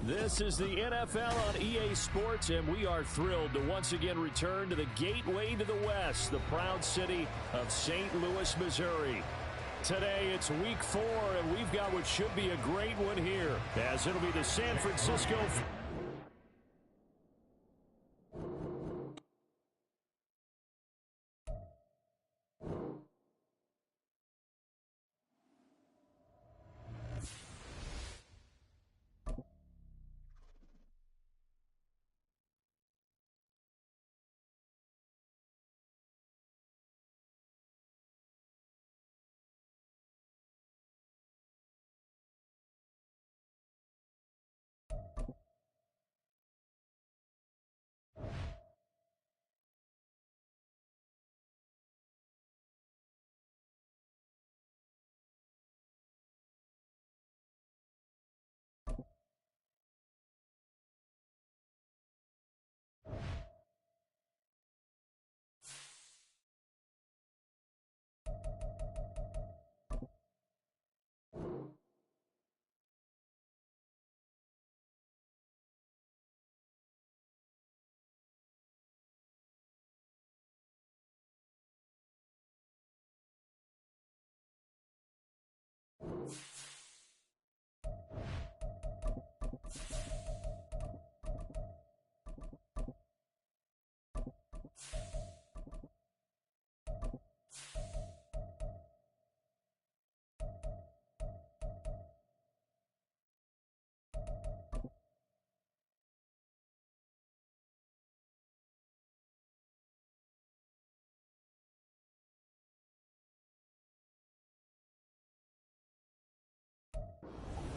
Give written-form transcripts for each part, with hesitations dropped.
This is the NFL on EA Sports, and we are thrilled to once again return to the gateway to the West, the proud city of St. Louis, Missouri. Today, it's week 4, and we've got what should be a great one here, as it'll be the San Francisco...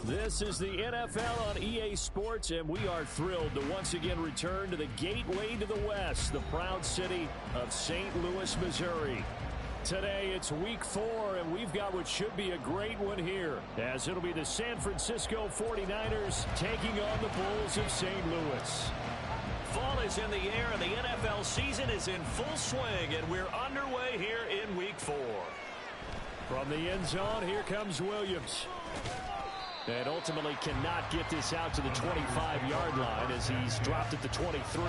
This is the NFL on EA Sports, and we are thrilled to once again return to the gateway to the West, the proud city of St. Louis, Missouri. Today, it's week 4, and we've got what should be a great one here, as it'll be the San Francisco 49ers taking on the Bulls of St. Louis. Fall is in the air, and the NFL season is in full swing, and we're underway here in week 4. From the end zone, here comes Williams. And ultimately cannot get this out to the 25-yard line as he's dropped at the 23.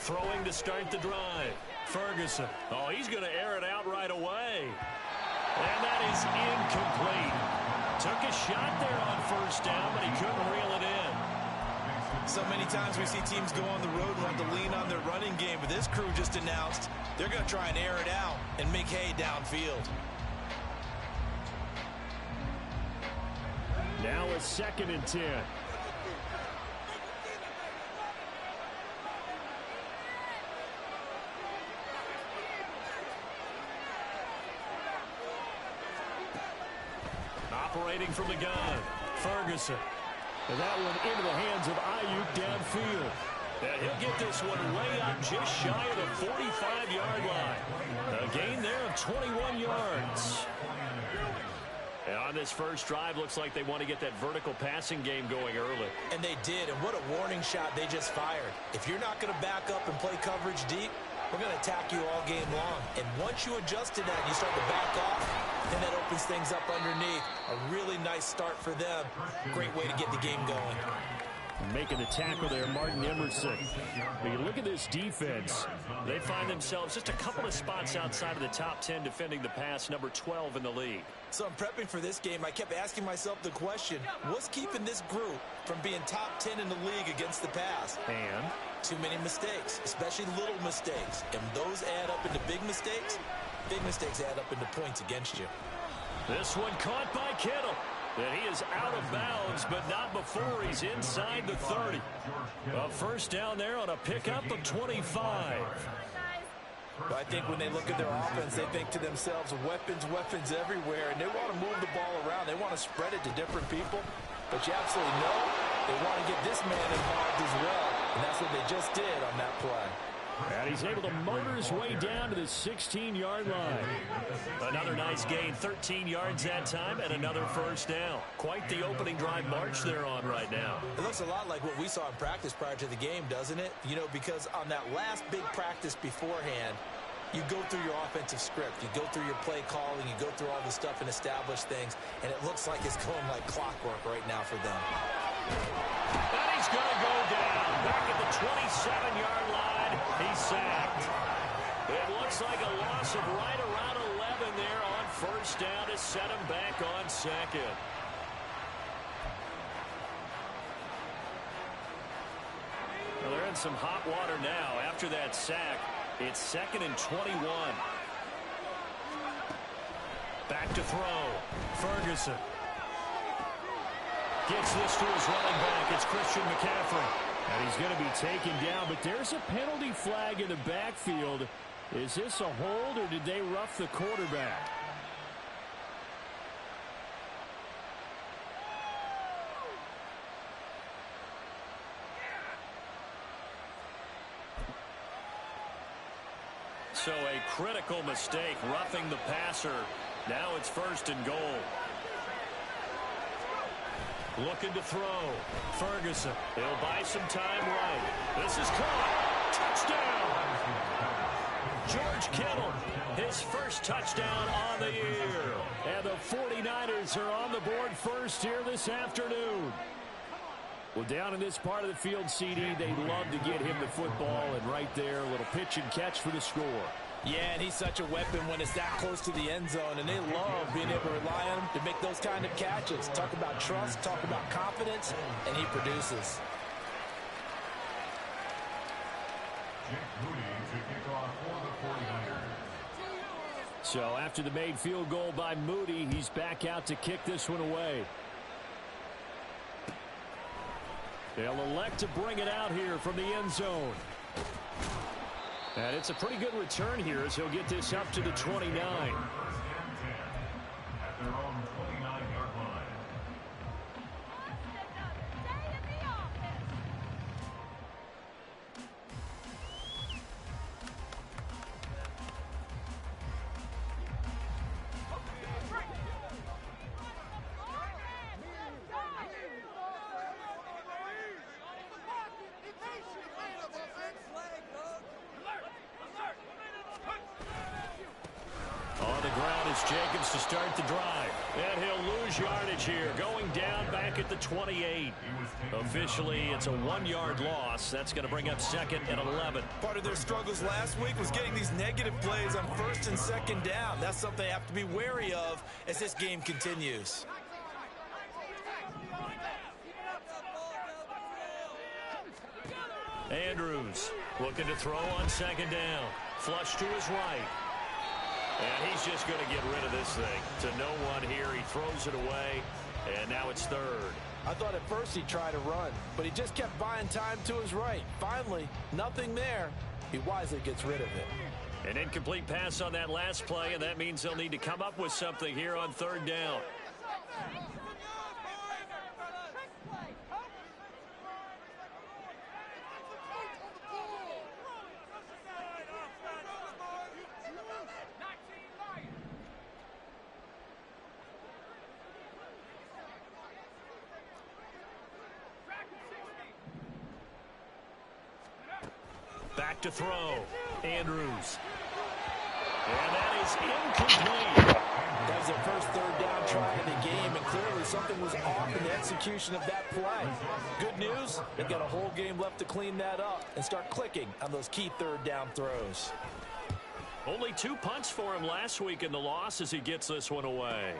Throwing to start the drive. Ferguson. Oh, he's going to air it out right away. And that is incomplete. Took a shot there on first down, but he couldn't reel it in. So many times we see teams go on the road and want to lean on their running game, but this crew just announced they're going to try and air it out and make hay downfield. Now a 2nd and 10. Operating from the gun, Ferguson. And that one into the hands of Ayuk downfield. And he'll get this one way up just shy of the 45-yard line. A gain there of 21 yards. And on this first drive, looks like they want to get that vertical passing game going early. And they did, and what a warning shot they just fired. If you're not going to back up and play coverage deep, we're going to attack you all game long. And once you adjust to that and you start to back off, then that opens things up underneath. A really nice start for them. Great way to get the game going. Making the tackle there, Martin Emerson. When you look at this defense, they find themselves just a couple of spots outside of the top 10 defending the pass, number 12 in the league. So I'm prepping for this game. I kept asking myself the question, what's keeping this group from being top 10 in the league against the pass? And? Too many mistakes, especially little mistakes. And those add up into big mistakes. Big mistakes add up into points against you. This one caught by Kittle. And he is out of bounds, but not before he's inside the 30. A first down there on a pickup of 25. But I think when they look at their offense, they think to themselves, weapons, weapons everywhere, and they want to move the ball around. They want to spread it to different people. But you absolutely know they want to get this this man involved as well, and that's what they just did on that play. And he's able to motor his way down to the 16-yard line. Another nice gain, 13 yards that time, and another first down. Quite the opening drive march they're on right now. It looks a lot like what we saw in practice prior to the game, doesn't it? You know, because on that last big practice beforehand, you go through your offensive script. You go through your play calling. You go through all the stuff and establish things, and it looks like it's going like clockwork right now for them. And he's going to go down back at the 27-yard line. He's sacked. It looks like a loss of right around 11 there on first down to set him back on second. Well, they're in some hot water now. After that sack, it's 2nd and 21. Back to throw. Ferguson gets this to his running back. It's Christian McCaffrey. And he's going to be taken down, but there's a penalty flag in the backfield. Is this a hold, or did they rough the quarterback? So a critical mistake, roughing the passer. Now it's 1st and goal. Looking to throw. Ferguson. He'll buy some time right. This is caught. Touchdown. George Kittle. His first touchdown on the year. And the 49ers are on the board first here this afternoon. Well, down in this part of the field, CD, they love to get him the football. And right there, a little pitch and catch for the score. Yeah, and he's such a weapon when it's that close to the end zone, and they love being able to rely on him to make those kind of catches. Talk about trust, talk about confidence, and he produces. So after the made field goal by Moody, he's back out to kick this one away. They'll elect to bring it out here from the end zone. And it's a pretty good return here as he'll get this up to the 29. Jacobs to start the drive. And he'll lose yardage here. Going down back at the 28. Officially, it's a 1-yard loss. That's going to bring up 2nd and 11. Part of their struggles last week was getting these negative plays on 1st and 2nd down. That's something they have to be wary of as this game continues. Andrews looking to throw on 2nd down. Flush to his right. And he's just going to get rid of this thing to no one here. He throws it away, and now it's 3rd. I thought at first he'd try to run, but he just kept buying time to his right. Finally, nothing there. He wisely gets rid of it. An incomplete pass on that last play, and that means they'll need to come up with something here on 3rd down. Back to throw. Andrews. And that is incomplete. That was their first 3rd down try of the game, and clearly something was off in the execution of that play. Good news, they've got a whole game left to clean that up and start clicking on those key 3rd down throws. Only 2 punts for him last week in the loss as he gets this one away.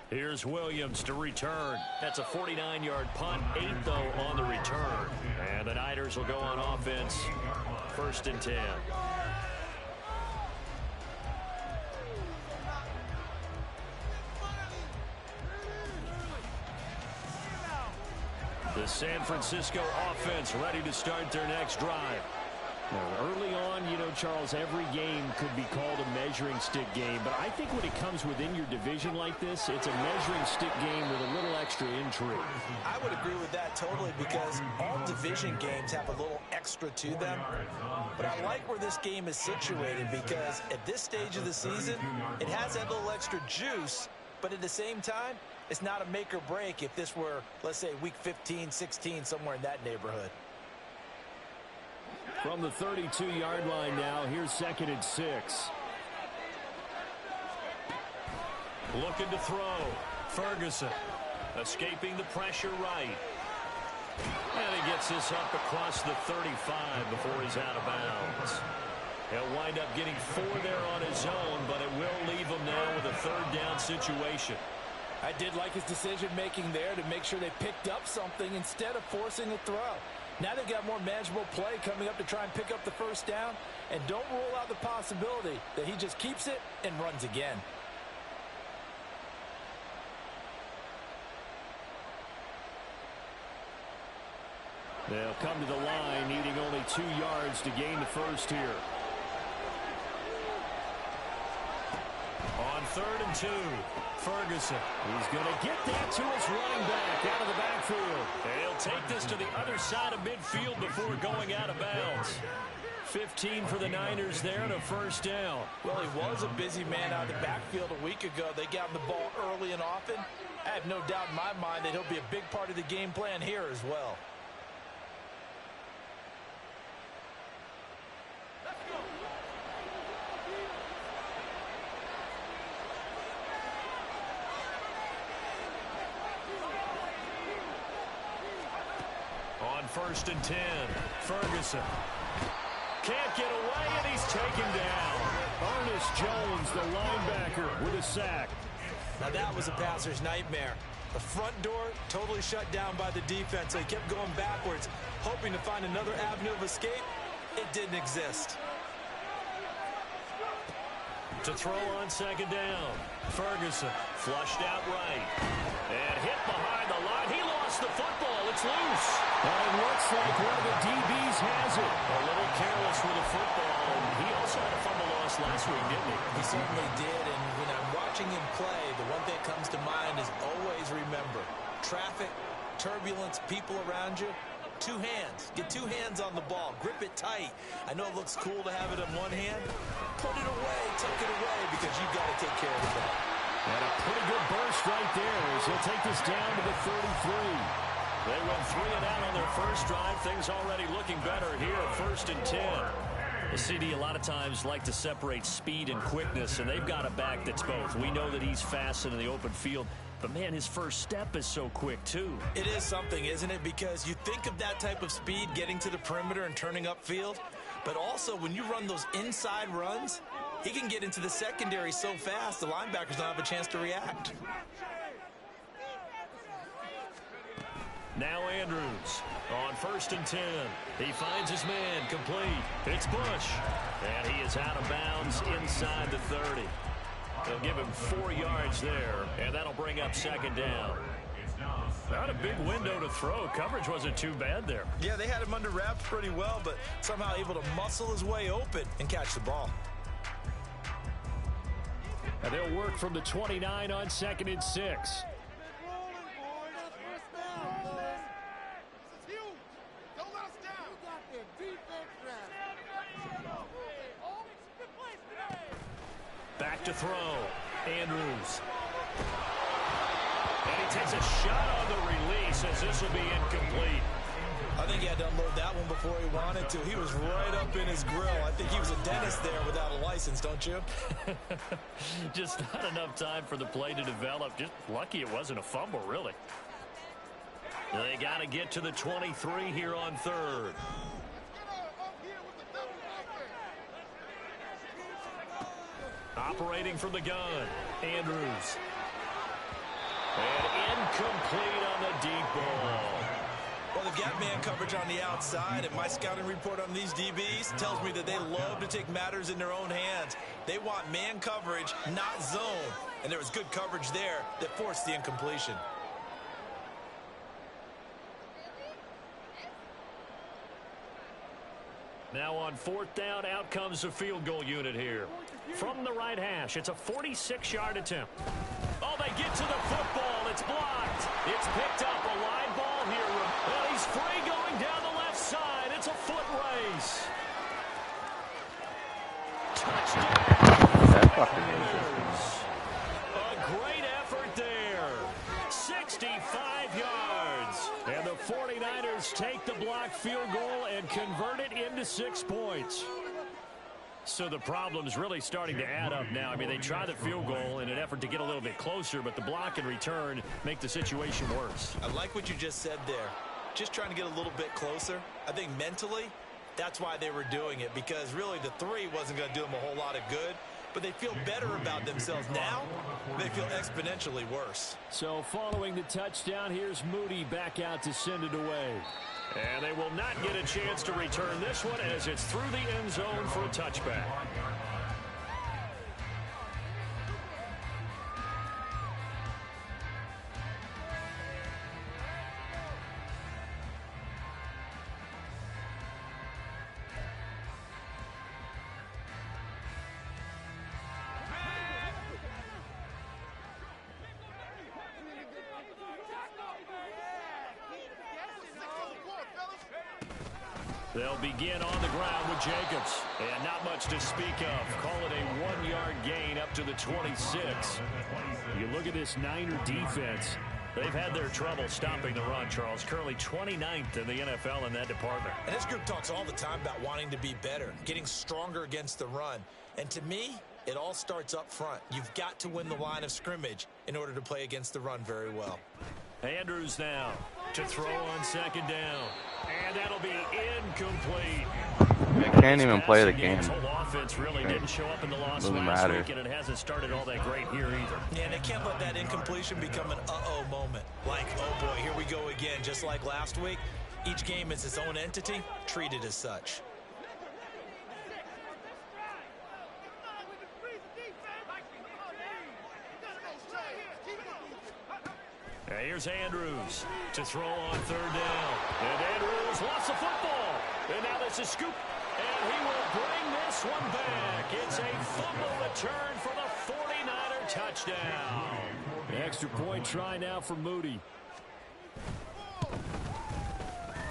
Here's Williams to return. That's a 49-yard punt, 8 though on the return. And the Niners will go on offense, 1st and 10. The San Francisco offense ready to start their next drive. Now, early on, you know, Charles, every game could be called a measuring stick game, but I think when it comes within your division like this, it's a measuring stick game with a little extra intrigue. I would agree with that totally, because all division games have a little extra to them. But I like where this game is situated, because at this stage of the season, it has that little extra juice, but at the same time, it's not a make or break if this were, let's say, week 15, 16, somewhere in that neighborhood. From the 32-yard line now, here's 2nd and 6. Looking to throw. Ferguson escaping the pressure right. And he gets this up across the 35 before he's out of bounds. He'll wind up getting 4 there on his own, but it will leave him now with a 3rd down situation. I did like his decision-making there to make sure they picked up something instead of forcing a throw. Now they've got more manageable play coming up to try and pick up the 1st down, and don't rule out the possibility that he just keeps it and runs again. They'll come to the line, needing only 2 yards to gain the 1st here. On 3rd and 2, Ferguson. He's going to get that to his running back out of the backfield. And he'll take this to the other side of midfield before going out of bounds. 15 for the Niners there and a 1st down. Well, he was a busy man out of the backfield a week ago. They got him the ball early and often. I have no doubt in my mind that he'll be a big part of the game plan here as well. On 1st and 10, Ferguson. Can't get away, and he's taken down. Ernest Jones, the linebacker, with a sack. Now that was a passer's nightmare. The front door totally shut down by the defense, so he kept going backwards, hoping to find another avenue of escape. It didn't exist. To throw on 2nd down, Ferguson flushed out right. And hit behind the line. He lost the football. It's loose. And it looks like one of the DBs has it. A little careless with the football. And he also had a fumble loss last week, didn't he? He certainly did, and when I'm watching him play, the one thing that comes to mind is always remember, traffic, turbulence, people around you, 2 hands. Get 2 hands on the ball. Grip it tight. I know it looks cool to have it in one hand. Put it away, tuck it away, because you've got to take care of the ball. And a pretty good burst right there as he'll take this down to the 33. They went 3 and out on their first drive. Things already looking better here at 1st and 10. The CD a lot of times like to separate speed and quickness, and they've got a back that's both. We know that he's fast in the open field, but, man, his first step is so quick, too. It is something, isn't it? Because you think of that type of speed getting to the perimeter and turning upfield, but also when you run those inside runs, he can get into the secondary so fast the linebackers don't have a chance to react. Now Andrews on 1st and 10. He finds his man complete. It's Bush. And he is out of bounds inside the 30. They'll give him 4 yards there, and that'll bring up 2nd down. Not a big window to throw. Coverage wasn't too bad there. Yeah, they had him under wraps pretty well, but somehow able to muscle his way open and catch the ball. And they'll work from the 29 on 2nd and 6. Back to throw. Andrews. And he takes a shot on the release as this will be incomplete. I think he had to unload that one before he wanted to. He was right up in his grill. I think he was a dentist there without a license, don't you? Just not enough time for the play to develop. Just lucky it wasn't a fumble, really. They got to get to the 23 here on 3rd. Operating from the gun, Andrews. And incomplete on the deep ball. Well, they've got man coverage on the outside, and my scouting report on these DBs tells me that they love to take matters in their own hands. They want man coverage, not zone. And there was good coverage there that forced the incompletion. Now on 4th down, out comes the field goal unit here. From the right hash, it's a 46-yard attempt. Oh, they get to the football. It's blocked. It's picked up. A live ball here. Well, he's free going down the left side. It's a foot race. Touchdown. A great effort there. 65 yards. And the 49ers take the blocked field goal and convert it into 6 points. So the problem's really starting to add up now. I mean, they try the field goal in an effort to get a little bit closer, but the block and return make the situation worse. I like what you just said there. Just trying to get a little bit closer. I think mentally, that's why they were doing it, because really the 3 wasn't going to do them a whole lot of good. But they feel better about themselves now. They feel exponentially worse. So following the touchdown, here's Moody back out to send it away. And they will not get a chance to return this one as it's through the end zone for a touchback. They'll begin on the ground with Jacobs. And not much to speak of. Call it a 1-yard gain up to the 26. You look at this Niner defense. They've had their trouble stopping the run, Charles. Currently 29th in the NFL in that department. And this group talks all the time about wanting to be better, getting stronger against the run. And to me, it all starts up front. You've got to win the line of scrimmage in order to play against the run very well. Andrews now to throw on 2nd down. And that'll be incomplete. They can't even play the game. This whole offense really didn't show up in the loss last week, and it hasn't started all that great here either. Yeah, and they can't let that incompletion become an uh-oh moment. Like, oh boy, here we go again. Just like last week, each game is its own entity, treated as such. Here's Andrews to throw on 3rd down. And Andrews lost the football. And now there's a scoop. And he will bring this one back. It's a fumble return for the 49er touchdown. Extra point try now for Moody.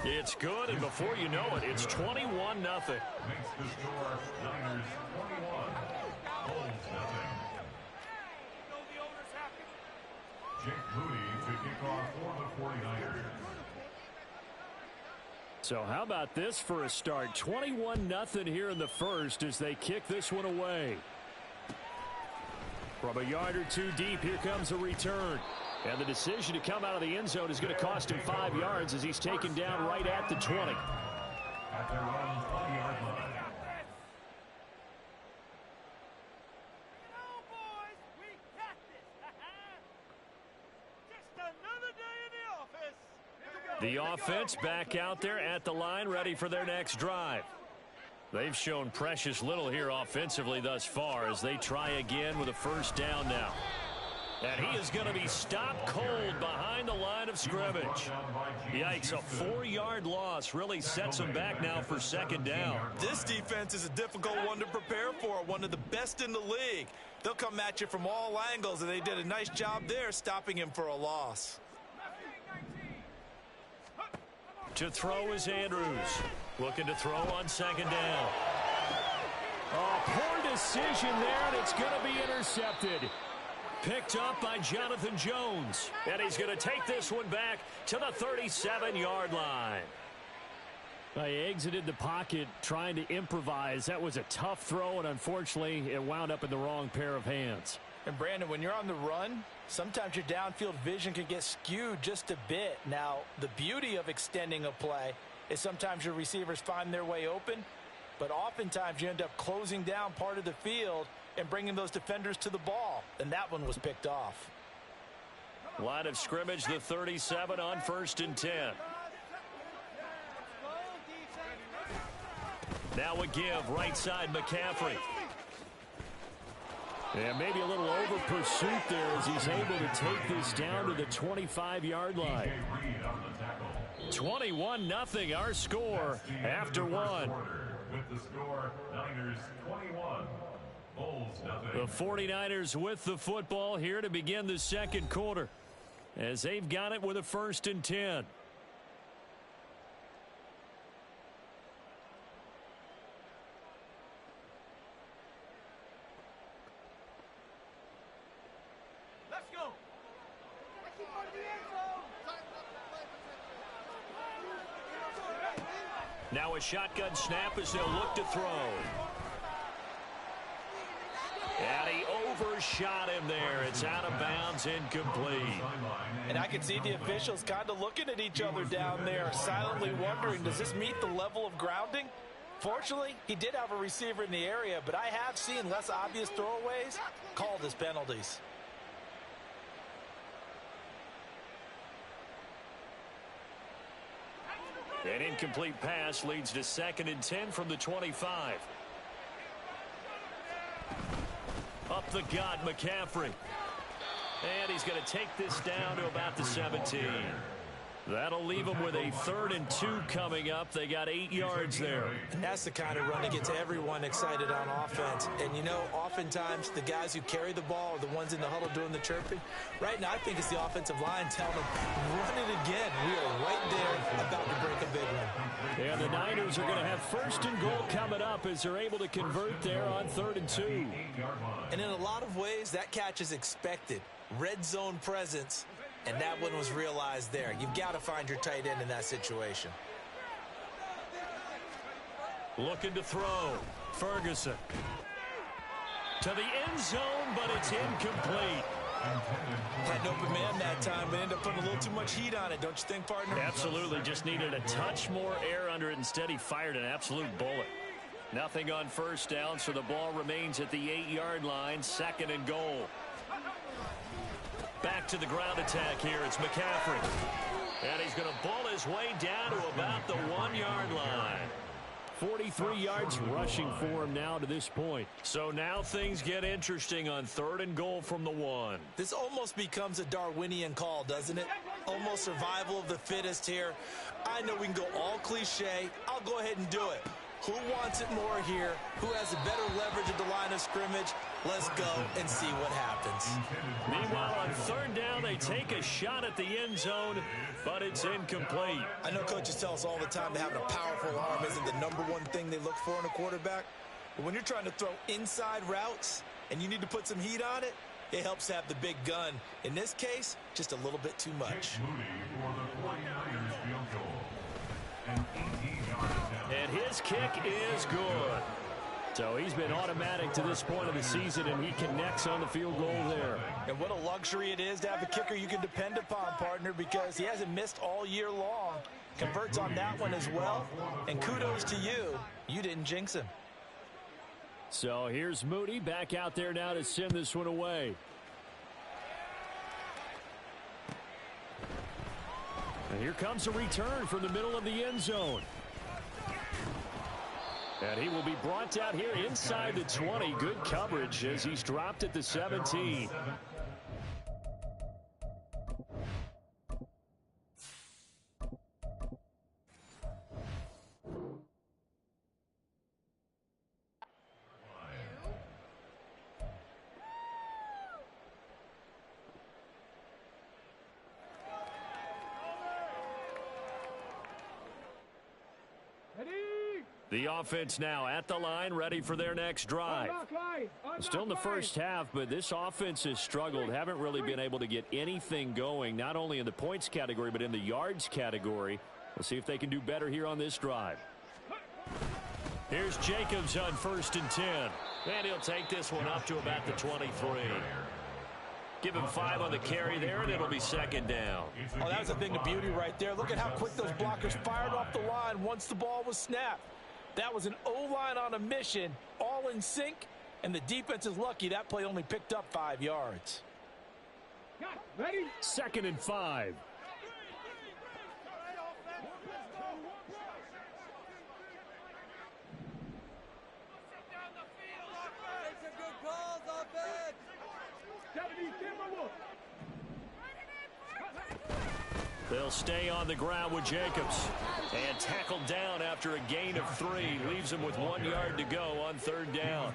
It's good, and before you know it, it's 21-0. Makes the score Niners 21, Bulls nothing. Jake Moody to kick off for the 49ers. So how about this for a start? 21-0 here in the first as they kick this one away. From a yard or 2 deep, here comes a return. And the decision to come out of the end zone is going to cost him 5 yards as he's taken down right at the 20. At their own 20-yard line. The offense back out there at the line, ready for their next drive. They've shown precious little here offensively thus far as they try again with a 1st down now. And he is going to be stopped cold behind the line of scrimmage. Yikes, a 4-yard loss really sets him back now for 2nd down. This defense is a difficult one to prepare for, one of the best in the league. They'll come at you from all angles, and they did a nice job there stopping him for a loss. To throw is Andrews. Looking to throw on 2nd down. Oh, poor decision there, and it's going to be intercepted. Picked up by Jonathan Jones. And he's going to take this one back to the 37-yard line. He exited the pocket trying to improvise. That was a tough throw, and unfortunately, it wound up in the wrong pair of hands. And Brandon, when you're on the run, sometimes your downfield vision can get skewed just a bit. Now, the beauty of extending a play is sometimes your receivers find their way open, but oftentimes you end up closing down part of the field and bringing those defenders to the ball, and that one was picked off. Line of scrimmage, the 37 on 1st and 10. Now a give, right side McCaffrey. And maybe a little over pursuit there as he's able to take this down to the 25-yard line. 21-0 our score after 1. with the score, Niners 21, Bulls nothing. The 49ers with the football here to begin the second quarter, as they've got it with a 1st and 10. Let's go. Now a shotgun snap as they'll look to throw. And he overshot him there. It's out of bounds, incomplete. And I can see the officials kind of looking at each other down there, silently wondering, does this meet the level of grounding? Fortunately, he did have a receiver in the area, but I have seen less obvious throwaways called as penalties. An incomplete pass leads to 2nd and 10 from the 25. Up the gut, McCaffrey. And he's going to take this down to about the 17. That'll leave them with a 3rd and 2 coming up. They got 8 yards there. And that's the kind of run that gets everyone excited on offense. And, you know, oftentimes the guys who carry the ball are the ones in the huddle doing the chirping. Right now, I think it's the offensive line telling them, run it again. We are right there about to break a big one. And the Niners are going to have 1st and goal coming up as they're able to convert there on 3rd and 2. And in a lot of ways, that catch is expected. Red zone presence. And that one was realized there. You've got to find your tight end in that situation. Looking to throw. Ferguson. To the end zone, but it's incomplete. Had an open man that time, but ended up putting a little too much heat on it, don't you think, partner? Absolutely. Just needed a touch more air under it. Instead, he fired an absolute bullet. Nothing on 1st down, so the ball remains at the 8-yard line. 2nd and goal. Back to the ground attack here. It's McCaffrey. And he's going to ball his way down to about the 1-yard line. 43 yards rushing for him now to this point. So now things get interesting on 3rd and goal from the 1. This almost becomes a Darwinian call, doesn't it? Almost survival of the fittest here. I know we can go all cliche. I'll go ahead and do it. Who wants it more here? Who has a better leverage at the line of scrimmage? Let's go and see what happens. Meanwhile, on 3rd down, they take a shot at the end zone, but it's incomplete. I know coaches tell us all the time that having a powerful arm isn't the #1 thing they look for in a quarterback. But when you're trying to throw inside routes and you need to put some heat on it, it helps have the big gun. In this case, just a little bit too much. Moody for the 49ers field goal. An 18-yard attempt. And his kick is good. So he's been automatic to this point of the season, and he connects on the field goal there. And what a luxury it is to have a kicker you can depend upon, partner, because he hasn't missed all year long. Converts on that one as well. And kudos to you. You didn't jinx him. So here's Moody back out there now to send this one away. And here comes a return from the middle of the end zone. And he will be brought out here inside the 20. Good coverage as he's dropped at the 17. The offense now at the line, ready for their next drive. Still in the first half, but this offense has struggled. Haven't really been able to get anything going, not only in the points category, but in the yards category. We'll see if they can do better here on this drive. Here's Jacobs on 1st and 10. And he'll take this one up to about the 23. Give him 5 on the carry there, and it'll be 2nd down. Oh, that was a thing of beauty right there. Look at how quick those blockers fired off the line once the ball was snapped. That was an O-line on a mission, all in sync, and the defense is lucky that play only picked up 5 yards. Ready? 2nd and 5. They'll stay on the ground with Jacobs. And tackled down after a gain of 3. Leaves him with 1 yard to go on third down.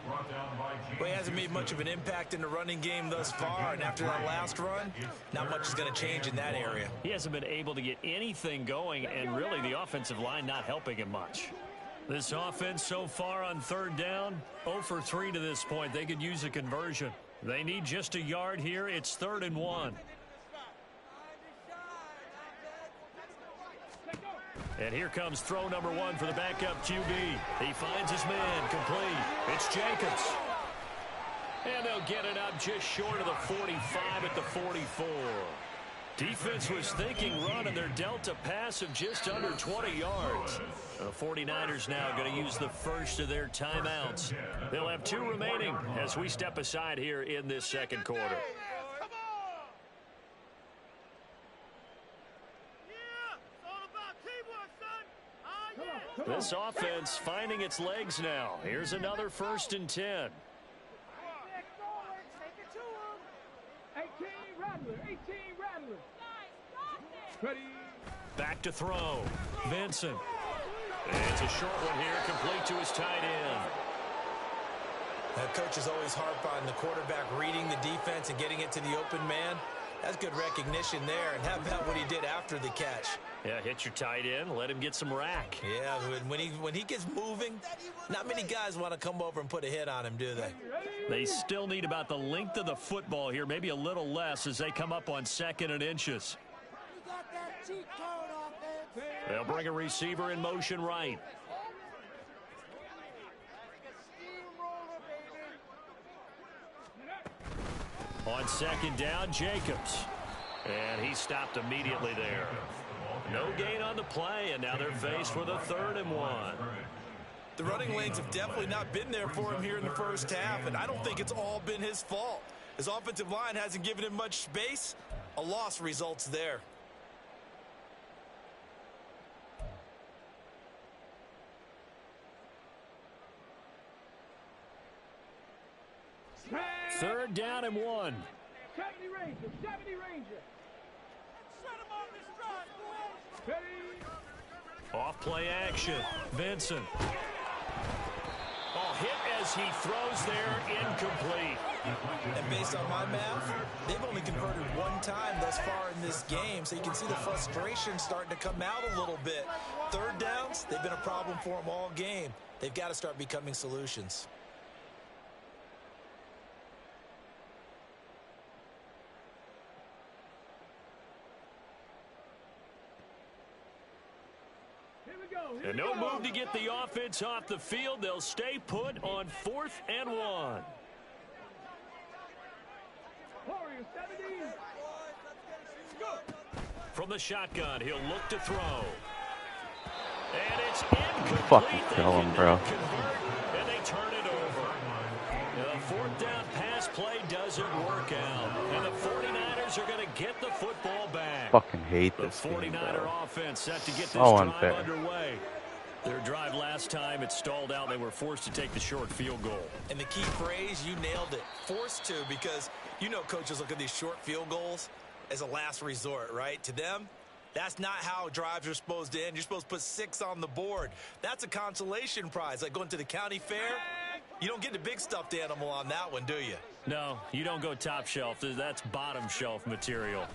Well, he hasn't made much of an impact in the running game thus far, and after that last run, not much is going to change in that area. He hasn't been able to get anything going, and really the offensive line not helping him much. This offense so far on third down, 0 for 3 to this point. They could use a conversion. They need just a yard here. It's 3rd and 1. And here comes throw number 1 for the backup QB. He finds his man complete. It's Jacobs. And they'll get it up just short of the 45 at the 44. Defense was thinking run, and they're dealt a pass of just under 20 yards. The 49ers now going to use the first of their timeouts. They'll have 2 remaining as we step aside here in this second quarter. This offense finding its legs now. Here's another 1st and 10. 18 Rattler. Ready. Back to throw. Vincent. It's a short one here, complete to his tight end. Coaches always harp on the quarterback reading the defense and getting it to the open man. That's good recognition there. And how about what he did after the catch? Yeah, hit your tight end, let him get some rack. Yeah, when he gets moving, not many guys want to come over and put a hit on him, do they? They still need about the length of the football here, maybe a little less as they come up on 2nd and inches. They'll bring a receiver in motion right. On 2nd down, Jacobs. And he stopped immediately there. No gain on the play, and now they're faced with a 3rd and 1. The running lanes have definitely not been there for him here in the first half, and I don't think it's all been his fault. His offensive line hasn't given him much space. A loss results there. Third down and 1. 70 Ranger. Set him on this drive, boys. Ready. Off play action. Vincent. Oh, hit as he throws there, incomplete. And based on my math, they've only converted 1 time thus far in this game, so you can see the frustration starting to come out a little bit. Third downs, they've been a problem for them all game. They've got to start becoming solutions. And no move to get the offense off the field. They'll stay put on 4th and 1. Warriors 70. Go. From the shotgun, he'll look to throw. And it's incomplete. Fucking kill him, bro. And they turn it over. The 4th down pass play doesn't work out. And the 49ers are going to get the football back. Fucking hate The this game, 49er bro. offense set to get this So drive unfair. underway. Their drive last time, it stalled out. They were forced to take the short field goal. And the key phrase, you nailed it. Forced to, because you know coaches look at these short field goals as a last resort, right? To them, that's not how drives are supposed to end. You're supposed to put 6 on the board. That's a consolation prize. Like going to the county fair, you don't get the big stuffed animal on that one, do you? No, you don't go top shelf. That's bottom shelf material.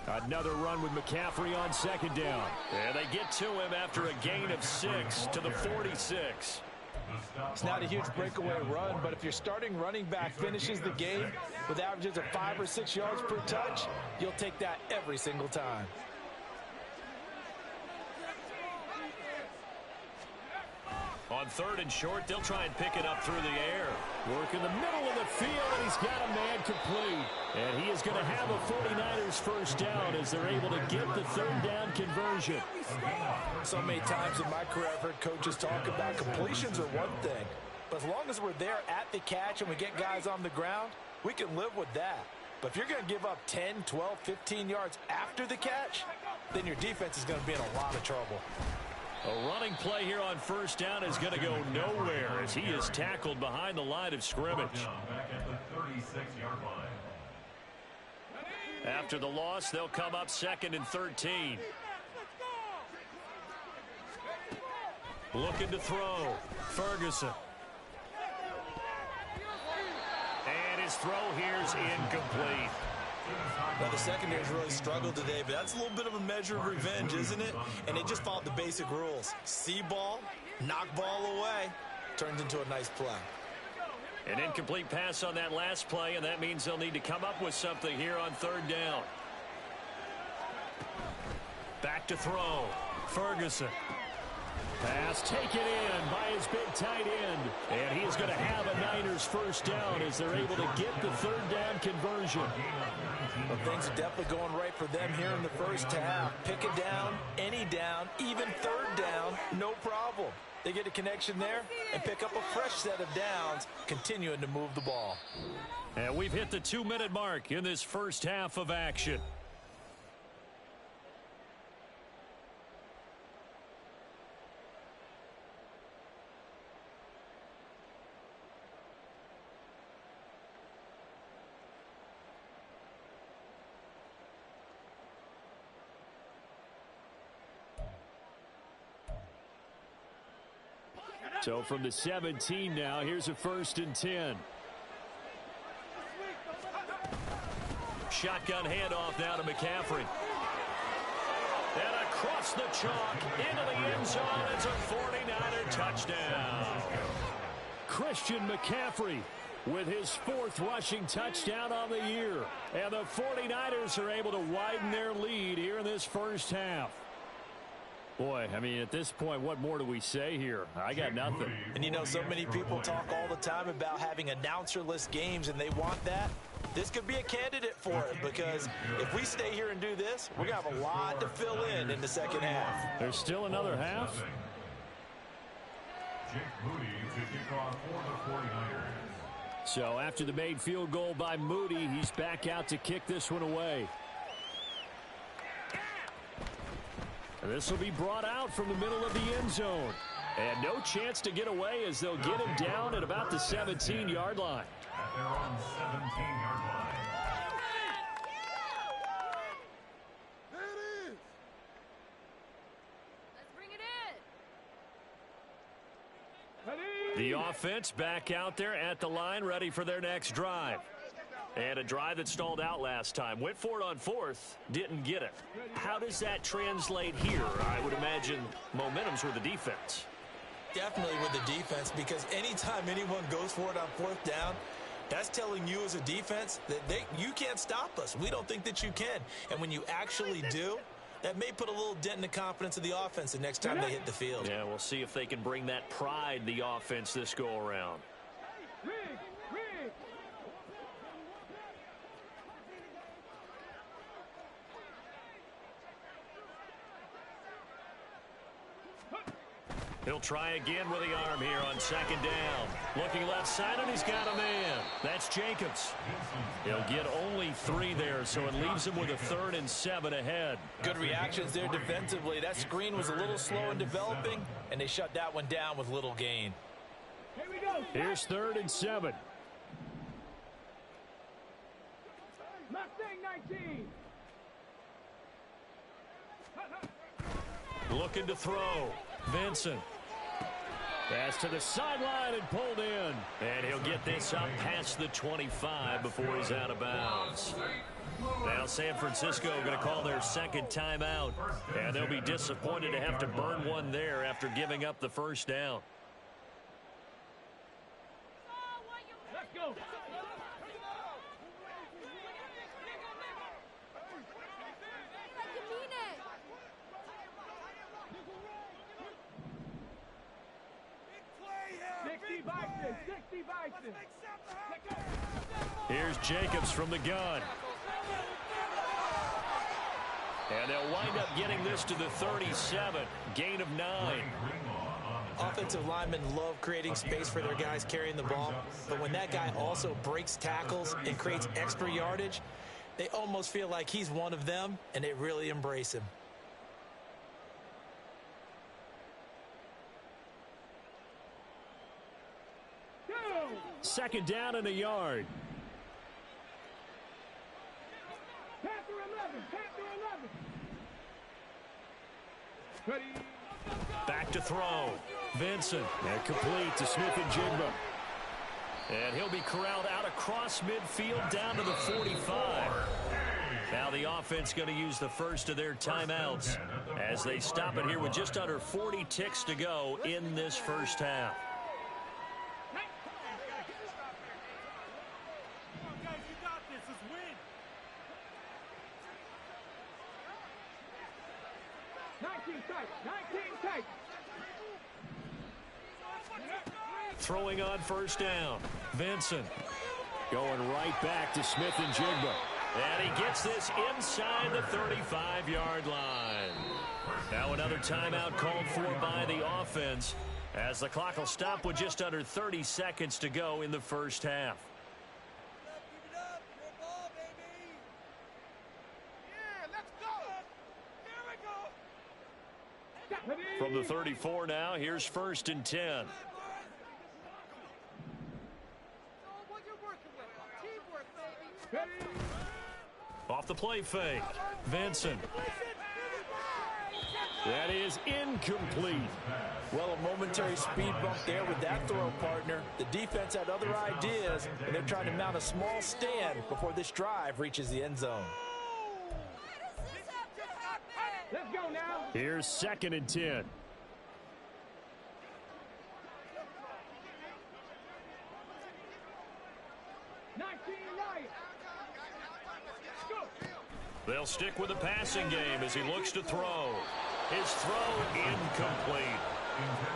Another run with McCaffrey on 2nd down. And they get to him after a gain of 6 to the 46. It's not a huge breakaway run, but if your starting running back finishes the game with averages of 5 or 6 yards per touch, you'll take that every single time. On 3rd and short, they'll try and pick it up through the air. Work in the middle of the field, and he's got a man complete. And he is going to have a 49ers first down as they're able to get the 3rd down conversion. So many times in my career, I've heard coaches talk about completions are one thing. But as long as we're there at the catch and we get guys on the ground, we can live with that. But if you're going to give up 10, 12, 15 yards after the catch, then your defense is going to be in a lot of trouble. A running play here on 1st down is going to go nowhere as he is tackled behind the line of scrimmage. Back at the 36-yard line. After the loss, they'll come up 2nd and 13. Looking to throw. Ferguson. And his throw here is incomplete. Now, the secondary's really struggled today, but that's a little bit of a measure of revenge, isn't it? And they just followed the basic rules. See ball, knock ball away. Turns into a nice play. An incomplete pass on that last play, and that means they'll need to come up with something here on third down. Back to throw. Ferguson. Pass taken in by his big tight end. And he is going to have a Niners first down as they're able to get the third down conversion. Well, things are definitely going right for them here in the first half. Pick it down, any down, even third down, no problem. They get a connection there and pick up a fresh set of downs, continuing to move the ball. And we've hit the 2-minute mark in this first half of action. So from the 17 now, here's a 1st and 10. Shotgun handoff now to McCaffrey. And across the chalk into the end zone. It's a 49er touchdown. Christian McCaffrey with his 4th rushing touchdown on the year. And the 49ers are able to widen their lead here in this first half. Boy, I mean, at this point, what more do we say here? I got nothing. And you know, so many people talk all the time about having announcer-less games, and they want that. This could be a candidate for it, because if we stay here and do this, we're going to have a lot to fill in the second half. There's still another half. Jake Moody to kick off for the 49ers. So after the made field goal by Moody, he's back out to kick this one away. And this will be brought out from the middle of the end zone. And no chance to get away as they'll get him down at about the 17-yard line. At their own 17-yard line. There it is. Let's bring it in. Ready? The offense back out there at the line, ready for their next drive. And a drive that stalled out last time. Went for it on 4th, didn't get it. How does that translate here? I would imagine momentum's with the defense. Definitely with the defense, because anytime anyone goes for it on 4th down, that's telling you as a defense that you can't stop us. We don't think that you can. And when you actually do, that may put a little dent in the confidence of the offense the next time they hit the field. Yeah, we'll see if they can bring that pride, the offense, this go-around. Rig. He'll try again with the arm here on 2nd down. Looking left side, and he's got a man. That's Jacobs. He'll get only 3 there, so it leaves him with a 3rd and 7 ahead. Good reactions there defensively. That screen was a little slow in developing, and they shut that one down with little gain. Here we go. Here's 3rd and 7. Mustang 19. Looking to throw. Vincent. Pass to the sideline and pulled in. And he'll get this up past the 25 before he's out of bounds. Now San Francisco going to call their 2nd timeout. And they'll be disappointed to have to burn one there after giving up the 1st down. Let's go. Here's Jacobs from the gun. And they'll wind up getting this to the 37. Gain of 9. Offensive linemen love creating space for their guys carrying the ball, but when that guy also breaks tackles and creates extra yardage, they almost feel like he's one of them, and they really embrace him. Second down and a yard. Panther 11. Panther 11. Ready. Back to throw. Vincent. And complete to Smith-Njigba. And he'll be corralled out across midfield down to the 45. Now the offense going to use the first of their timeouts as they stop it here with just under 40 ticks to go in this first half. Throwing on first down. Vincent. Going right back to Smith-Njigba. And he gets this inside the 35-yard line. Now another timeout called for by the offense as the clock will stop with just under 30 seconds to go in the first half. From the 34 now, here's 1st and 10. Off the play fake. Vincent. That is incomplete. Well, a momentary speed bump there with that throw, partner. The defense had other ideas, and they're trying to mount a small stand before this drive reaches the end zone. Let's go now. Here's 2nd and 10. They'll stick with the passing game as he looks to throw. His throw incomplete.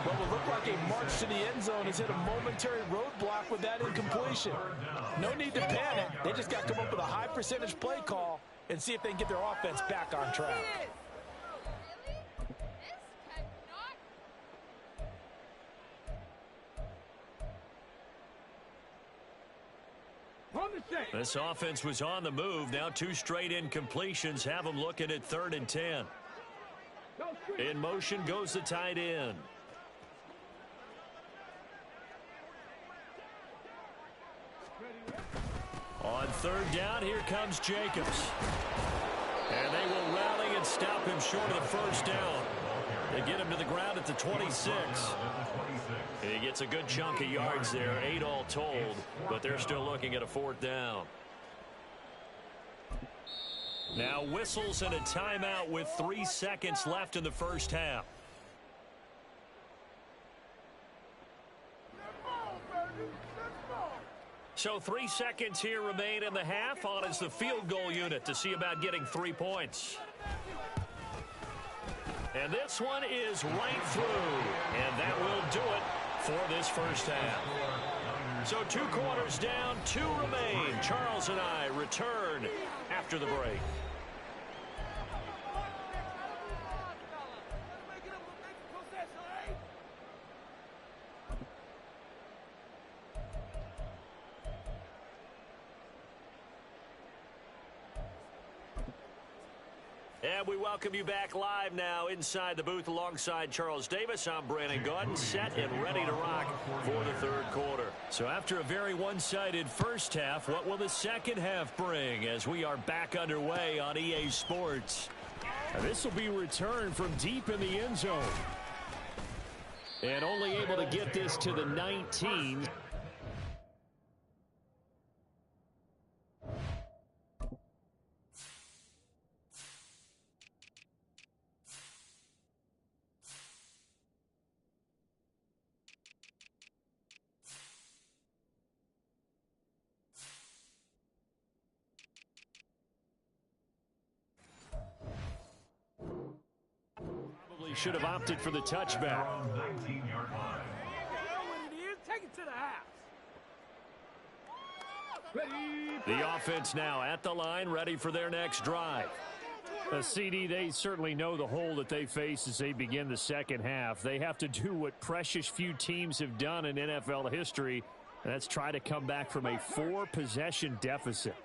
What will look like a march to the end zone has hit a momentary roadblock with that incompletion. No need to panic. They just got to come up with a high percentage play call and see if they can get their offense back on track. This offense was on the move. Now 2 straight incompletions have them looking at 3rd and 10. In motion goes the tight end. On 3rd down, here comes Jacobs. And they will rally and stop him short of the first down. They get him to the ground at the 26. He gets a good chunk of yards there, 8 all told, but they're still looking at a 4th down. Now whistles and a timeout with 3 seconds left in the first half. So 3 seconds here remain in the half. On is the field goal unit to see about getting 3 points. And this one is right through. And that will do it for this first half. So 2 quarters down, 2 remain. Charles and I return after the break. And we welcome you back live now inside the booth alongside Charles Davis. I'm Brandon Gaudin, set and ready to rock for the 3rd quarter. So after a very one-sided first half, what will the second half bring as we are back underway on EA Sports? Now this will be returned from deep in the end zone. And only able to get this to the 19. Should have opted for the touchback. Take it to the house. The offense now at the line, ready for their next drive. CD, they certainly know the hole that they face as they begin the second half. They have to do what precious few teams have done in NFL history, and that's try to come back from a 4-possession deficit.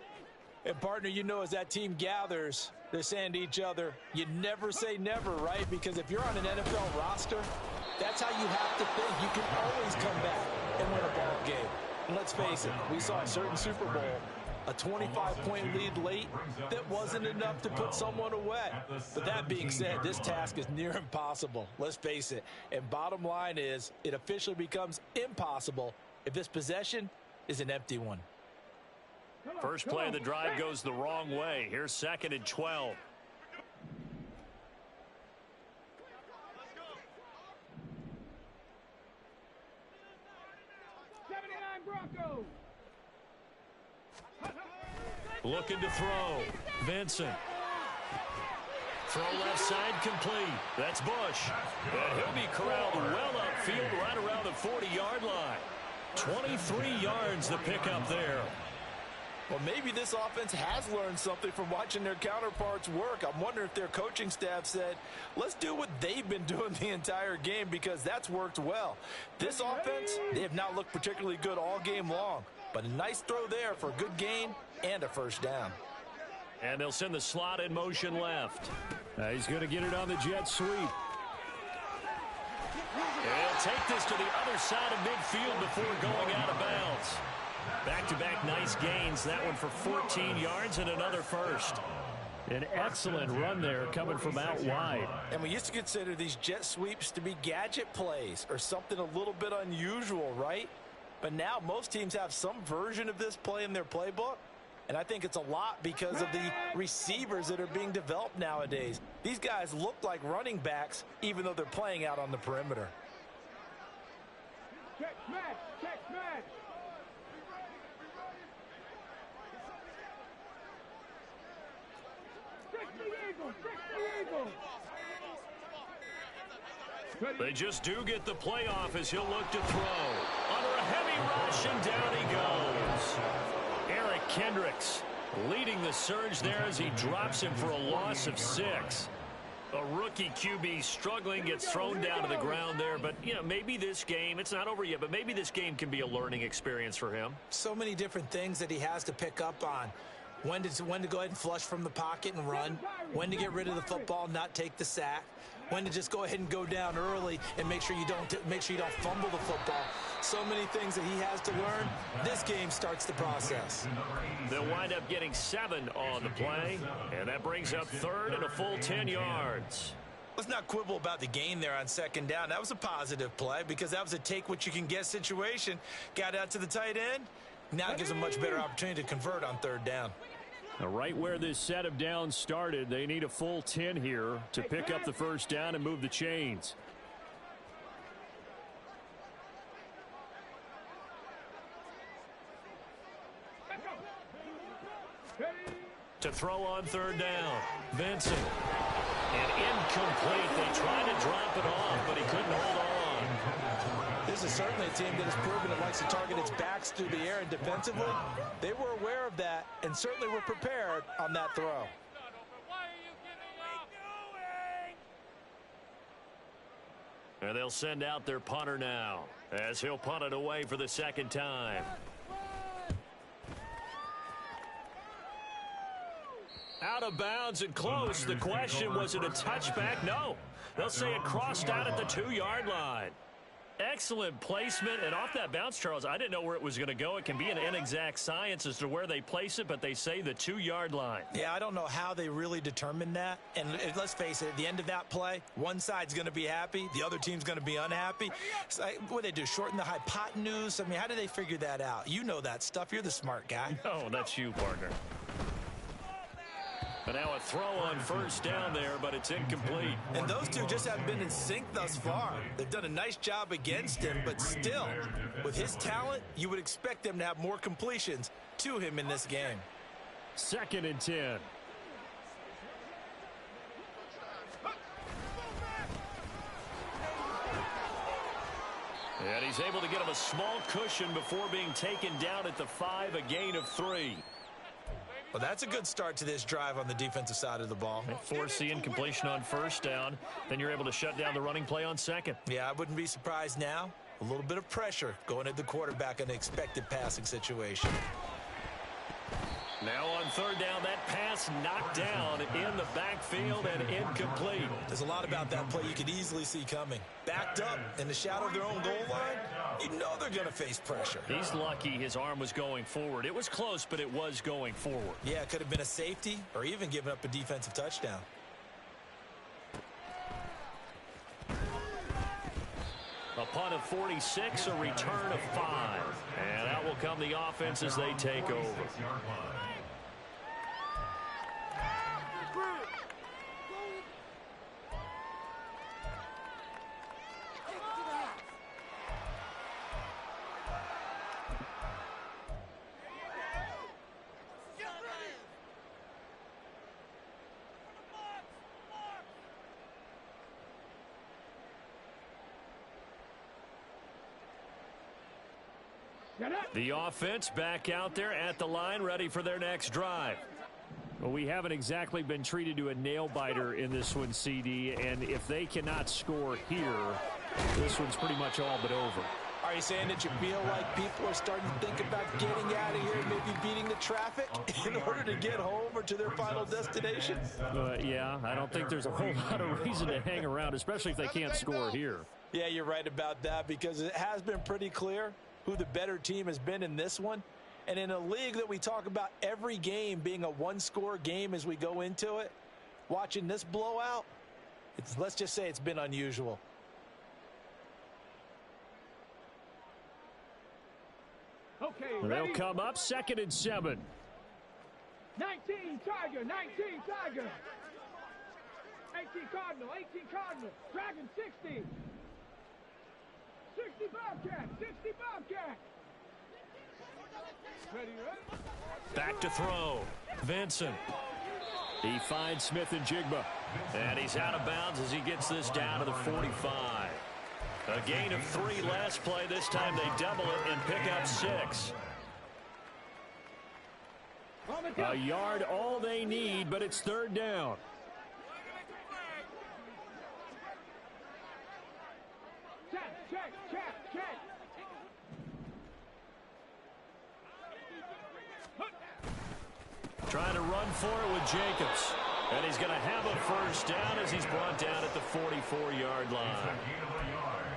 And, partner, you know, as that team gathers, they're saying to each other, you never say never, right? Because if you're on an NFL roster, that's how you have to think. You can always come back and win a ball game. And let's face it, we saw a certain Super Bowl A 25-point lead late, that wasn't enough to put someone away. But that being said, this task is near impossible. Let's face it. And bottom line is, it officially becomes impossible if this possession is an empty one. First play of the drive goes the wrong way. Here's 2nd and 12. Looking to throw. Vincent. Throw left side complete. That's Bush. And he'll be corralled well upfield right around the 40-yard line. 23 yards to pick up there. Well, maybe this offense has learned something from watching their counterparts work. I'm wondering if their coaching staff said, let's do what they've been doing the entire game, because that's worked well. This offense, they have not looked particularly good all game long. But a nice throw there for a good gain and a first down. And they'll send the slot in motion left. He's going to get it on the jet sweep. He'll take this to the other side of midfield before going out of bounds. Back-to-back nice gains. That one for 14 yards and another first. An excellent run there coming from out wide. And we used to consider these jet sweeps to be gadget plays or something a little bit unusual, right? But now most teams have some version of this play in their playbook. And I think it's a lot because of the receivers that are being developed nowadays. These guys look like running backs even though they're playing out on the perimeter. Check smash, check smash. They just do get the playoff as he'll look to throw. Under a heavy rush, and down he goes. Eric Kendricks leading the surge there as he drops him for a loss of 6. A rookie QB struggling, gets thrown down to the ground there. But, you know, maybe this game, it's not over yet, but maybe this game can be a learning experience for him. So many different things that he has to pick up on. When to go ahead and flush from the pocket and run. When to get rid of the football, not take the sack. When to just go ahead and go down early and make sure you don't fumble the football. So many things that he has to learn. This game starts the process. They'll wind up getting 7 on the play, and that brings up 3rd and a full 10 yards. Let's not quibble about the gain there on 2nd down. That was a positive play because that was a take-what-you-can-get situation. Got out to the tight end. Now it gives a much better opportunity to convert on 3rd down. Now, right where this set of downs started, they need a full 10 here to pick up the first down and move the chains. To throw on 3rd down, Vincent. And incomplete. They tried to drop it off, but he couldn't hold on. This is certainly a team that has proven it likes to target its backs through the air, and defensively, they were aware of that and certainly were prepared on that throw. And they'll send out their punter now as he'll punt it away for the 2nd time. Out of bounds and close. The question, was it a touchback? No. They'll say it crossed out at the 2-yard line. Excellent placement, and off that bounce, Charles, I didn't know where it was going to go. It can be an inexact science as to where they place it, but they say the 2-yard line. Yeah, I don't know how they really determined that. And let's face it, at the end of that play, one side's going to be happy, the other team's going to be unhappy. So, what do they do, shorten the hypotenuse? I mean, how do they figure that out? You know that stuff. You're the smart guy. No, that's you, partner. But now a throw on 1st down there, but it's incomplete. And those two just haven't been in sync thus far. They've done a nice job against him, but still, with his talent, you would expect them to have more completions to him in this game. 2nd and 10. And he's able to get him a small cushion before being taken down at the 5, a gain of 3. Well, that's a good start to this drive on the defensive side of the ball. Force the incompletion on 1st down. Then you're able to shut down the running play on 2nd. Yeah, I wouldn't be surprised now. A little bit of pressure going at the quarterback in an expected passing situation. Now on third down, that pass knocked down in the backfield and incomplete. There's a lot about that play you could easily see coming. Backed up in the shadow of their own goal line, you know they're going to face pressure. He's lucky his arm was going forward. It was close, but it was going forward. Yeah, it could have been a safety or even given up a defensive touchdown. A punt of 46, a return of 5. And out will come the offense as they take over. The offense back out there at the line, ready for their next drive. Well, we haven't exactly been treated to a nail-biter in this one, CD, and if they cannot score here, this one's pretty much all but over. Are you saying that you feel like people are starting to think about getting out of here and maybe beating the traffic in order to get home or to their final destination? Yeah, I don't think there's a whole lot of reason to hang around, especially if they can't score here. Yeah, you're right about that because it has been pretty clear who the better team has been in this one. And in a league that we talk about every game being a one-score game as we go into it, watching this blowout, let's just say it's been unusual. Okay, They'll come up 2nd and 7. 19 Tiger, 19 Tiger. 18 Cardinal, 18 Cardinal. Dragon 60. 60 Bobcat, 60 Bobcat. Ready, ready? Back to throw. Vincent. He finds Smith and Jigba. And he's out of bounds as he gets this down to the 45. A gain of 3 last play. This time they double it and pick up 6. A yard all they need, but it's 3rd down. Check. Trying to run for it with Jacobs. And he's going to have a first down as he's brought down at the 44-yard line.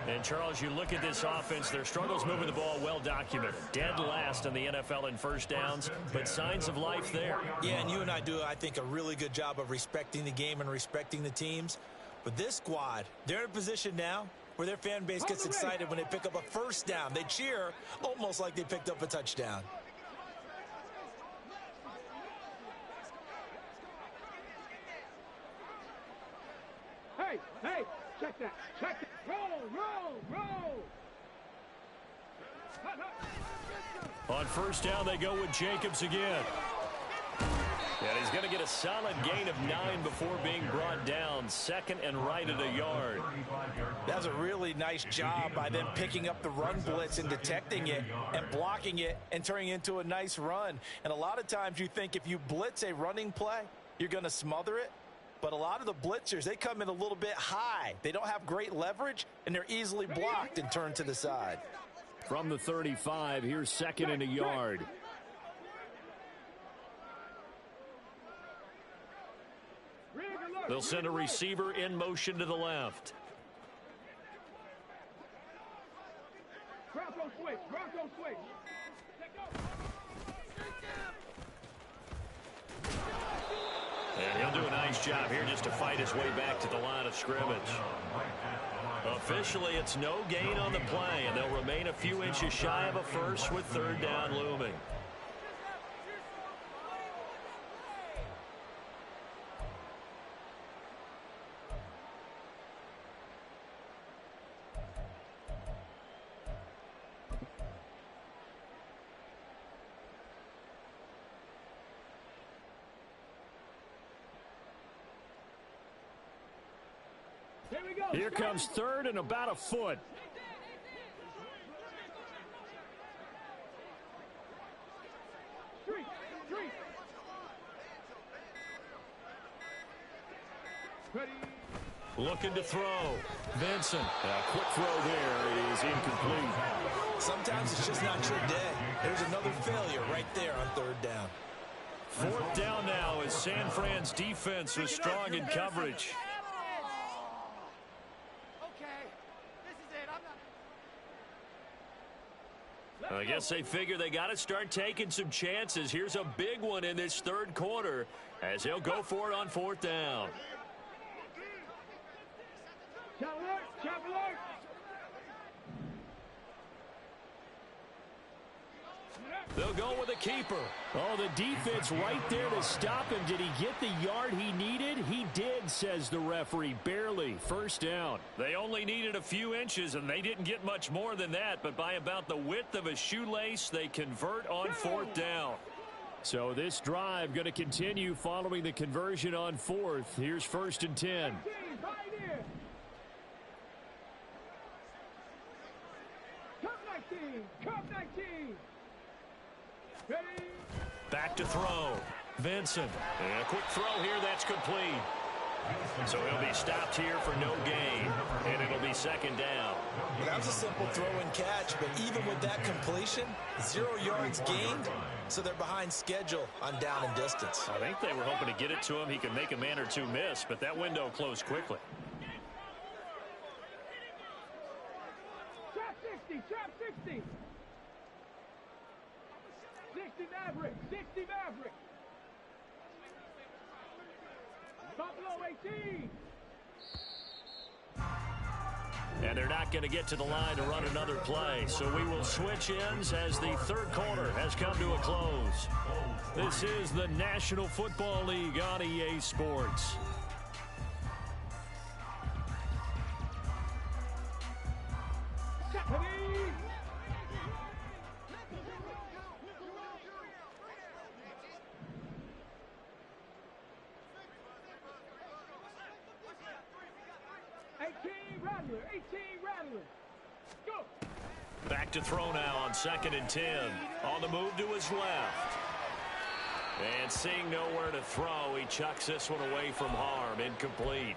And, Charles, you look at this offense, their struggles moving the ball well documented. Dead last in the NFL in first downs, but signs of life there. Yeah, and you and I do, I think, a really good job of respecting the game and respecting the teams. But this squad, they're in a position now where their fan base gets excited when they pick up a first down. They cheer almost like they picked up a touchdown. Hey, check that. Roll. On first down, they go with Jacobs again. And he's going to get a solid gain of 9 before being brought down. 2nd and right at a yard. That's a really nice job by them picking up the run blitz and detecting it and blocking it and turning it into a nice run. And a lot of times you think if you blitz a running play, you're going to smother it. But a lot of the blitzers, they come in a little bit high. They don't have great leverage, and they're easily blocked and turned to the side. From the 35, here's 2nd and a yard. They'll send a receiver in motion to the left. Bronco switch. And he'll do a nice job here just to fight his way back to the line of scrimmage. Officially, it's no gain on the play, and they'll remain a few inches shy of a first with 3rd down looming. Here comes 3rd and about a foot. Looking to throw. Vincent. A quick throw there is incomplete. Sometimes it's just not your day. There's another failure right there on 3rd down. 4th down now as San Fran's defense was strong in coverage. I guess they figure they got to start taking some chances. Here's a big one in this 3rd quarter as they'll go for it on 4th down. Chop alert. They'll go with a keeper. Oh, the defense right there to stop him. Did he get the yard he needed? He did, says the referee. Barely. 1st down. They only needed a few inches, and they didn't get much more than that. But by about the width of a shoelace, they convert on 4th down. So this drive going to continue following the conversion on 4th. Here's 1st and 10. Cup 19. Ready? Back to throw. Vincent. And a quick throw here. That's complete. So he'll be stopped here for no gain. And it'll be 2nd down. Well, that was a simple throw and catch, but even with that completion, 0 yards gained, so they're behind schedule on down and distance. I think they were hoping to get it to him. He could make a man or two miss, but that window closed quickly. Trap 60. 60 Maverick. 60 Maverick. Buffalo 18. And they're not going to get to the line to run another play. So we will switch ends as the 3rd quarter has come to a close. This is the National Football League on EA Sports. Rattler. Go. Back to throw now on 2nd and 10. On the move to his left. And seeing nowhere to throw, he chucks this one away from harm. Incomplete.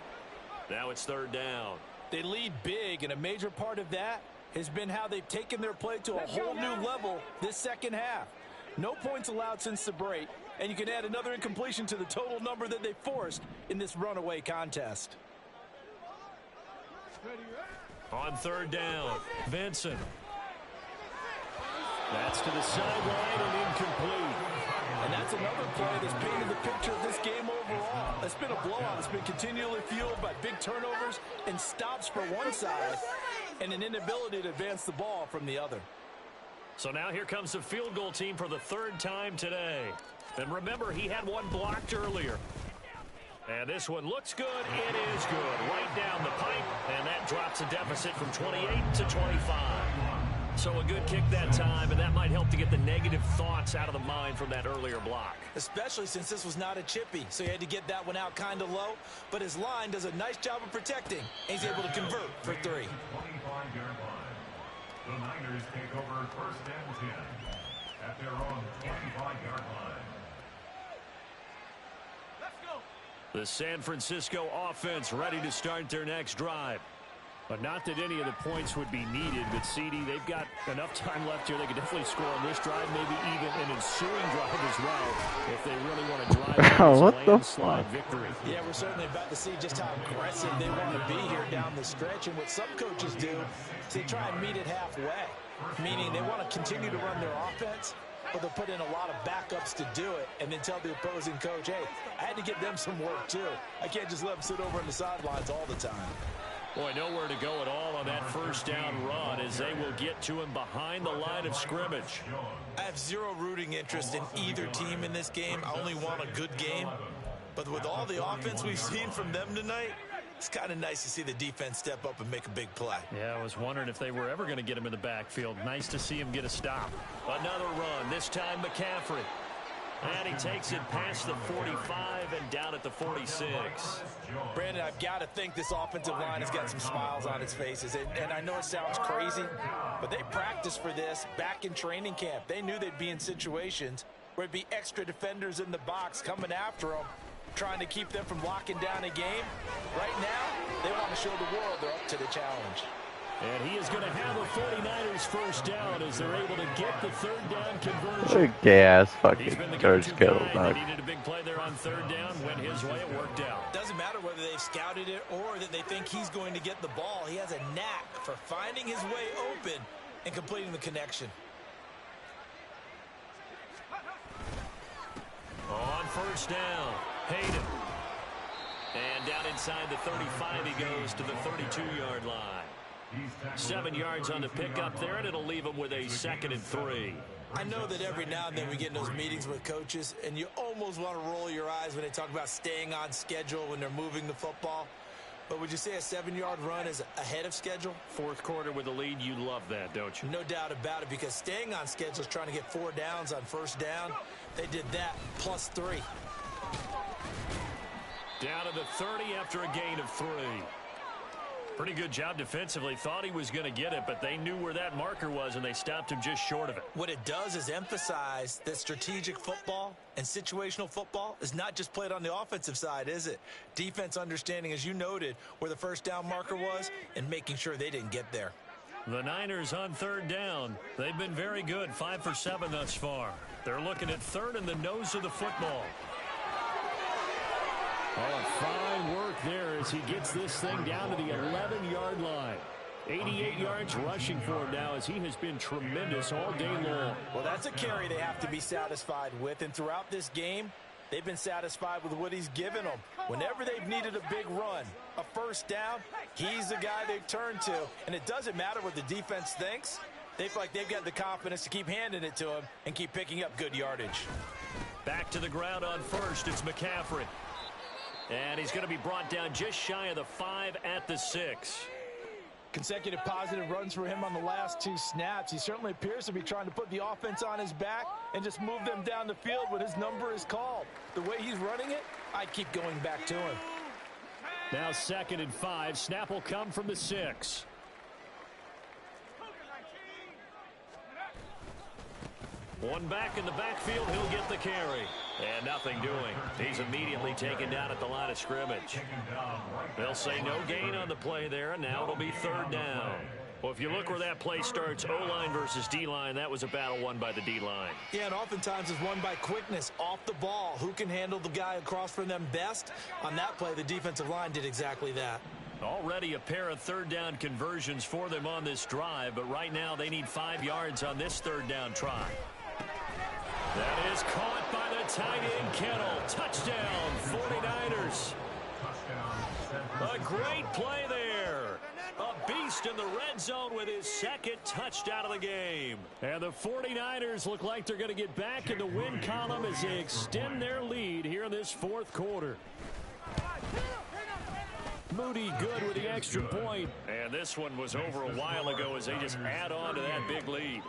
Now it's 3rd down. They lead big, and a major part of that has been how they've taken their play to a whole new level this 2nd half. No points allowed since the break, and you can add another incompletion to the total number that they forced in this runaway contest. On 3rd down, Vincent. That's to the sideline and incomplete. And that's another play that's painted the picture of this game overall. It's been a blowout. It's been continually fueled by big turnovers and stops for one side and an inability to advance the ball from the other. So now here comes the field goal team for the 3rd time today. And remember, he had one blocked earlier. And this one looks good. It is good. Right down the pipe. And that drops the deficit from 28 to 25. So a good kick that time, and that might help to get the negative thoughts out of the mind from that earlier block. Especially since this was not a chippy, so he had to get that one out kind of low. But his line does a nice job of protecting, and he's able to convert for 3. 25-yard line. The Niners take over 1st and 10 at their own 25-yard line. The San Francisco offense ready to start their next drive. But not that any of the points would be needed, but CD, they've got enough time left here. They could definitely score on this drive, maybe even an ensuing drive as well, if they really want to drive a landslide victory. Yeah, we're certainly about to see just how aggressive they want to be here down the stretch. And what some coaches do is they try and meet it halfway, meaning they want to continue to run their offense, but they'll put in a lot of backups to do it and then tell the opposing coach, hey, I had to get them some work too. I can't just let them sit over on the sidelines all the time. Boy, nowhere to go at all on that 1st down run as they will get to him behind the line of scrimmage. I have zero rooting interest in either team in this game. I only want a good game. But with all the offense we've seen from them tonight, it's kind of nice to see the defense step up and make a big play. Yeah, I was wondering if they were ever going to get him in the backfield. Nice to see him get a stop. Another run, this time McCaffrey. And he takes it past the 45 and down at the 46. Brandon, I've got to think this offensive line has got some smiles on its faces. And I know it sounds crazy, but they practiced for this back in training camp. They knew they'd be in situations where it'd be extra defenders in the box coming after them, trying to keep them from locking down a game. Right now, they want to show the world they're up to the challenge. And he is going to have a 49ers first down as they're able to get the third down conversion. Look, gay-ass He's been fucking the George go-to Kittle, guy. dog. They needed a big play there on third down. Went his way. It worked out. Doesn't matter whether they've scouted it or that they think he's going to get the ball. He has a knack for finding his way open and completing the connection. On first down, Hayden. And down inside the 35, he goes to the 32-yard line. 7 yards on the pickup there, and it'll leave him with a 2nd and 3. I know that every now and then we get in those meetings with coaches, and you almost want to roll your eyes when they talk about staying on schedule when they're moving the football. But would you say a 7-yard run is ahead of schedule? Fourth quarter with the lead, you love that, don't you? No doubt about it, because staying on schedule is trying to get 4 downs on first down. They did that plus 3. Down to the 30 after a gain of 3. Pretty good job defensively. Thought he was going to get it, but they knew where that marker was, and they stopped him just short of it. What it does is emphasize that strategic football and situational football is not just played on the offensive side, is it? Defense understanding, as you noted, where the first down marker was and making sure they didn't get there. The Niners on third down. They've been very good, 5 for 7 thus far. They're looking at third in the nose of the football. Oh, fine work there as he gets this thing down to the 11-yard line. 88 yards rushing for him now as he has been tremendous all day long. Well, that's a carry they have to be satisfied with, and throughout this game, they've been satisfied with what he's given them. Whenever they've needed a big run, a first down, he's the guy they've turned to. And it doesn't matter what the defense thinks. They feel like they've got the confidence to keep handing it to him and keep picking up good yardage. Back to the ground on first, it's McCaffrey. And he's going to be brought down just shy of the 5 at the 6. Consecutive positive runs for him on the last 2 snaps. He certainly appears to be trying to put the offense on his back and just move them down the field when his number is called. The way he's running it, I'd keep going back to him. Now 2nd and 5. Snap will come from the 6. One back in the backfield, he'll get the carry. And nothing doing. He's immediately taken down at the line of scrimmage. They'll say no gain on the play there, and now it'll be third down. Well, if you look where that play starts, O-line versus D-line, that was a battle won by the D-line. Yeah, and oftentimes it's won by quickness off the ball. Who can handle the guy across from them best? On that play, the defensive line did exactly that. Already a pair of third down conversions for them on this drive, but right now they need 5 yards on this third down try. That is caught by the tight end, Kittle. Touchdown, 49ers. A great play there. A beast in the red zone with his 2nd touchdown of the game. And the 49ers look like they're going to get back in the win column as they extend their lead here in this 4th quarter. Moody good with the extra point. And this one was over a while ago as they just add on to that big lead.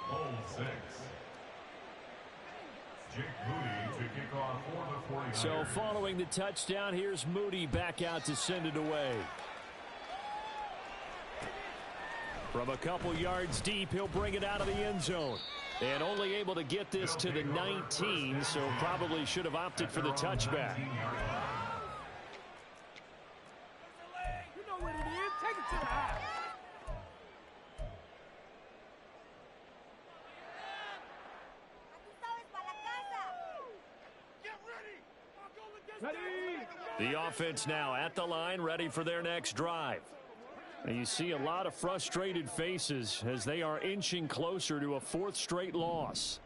Jake Moody to kick off for the 49ers. So following the touchdown, here's Moody back out to send it away. From a couple yards deep, he'll bring it out of the end zone. And only able to get this to the 19, so probably should have opted for the touchback. You know what it is. Take it to the house. Ready? The offense now at the line, ready for their next drive. And you see a lot of frustrated faces as they are inching closer to a 4th straight loss.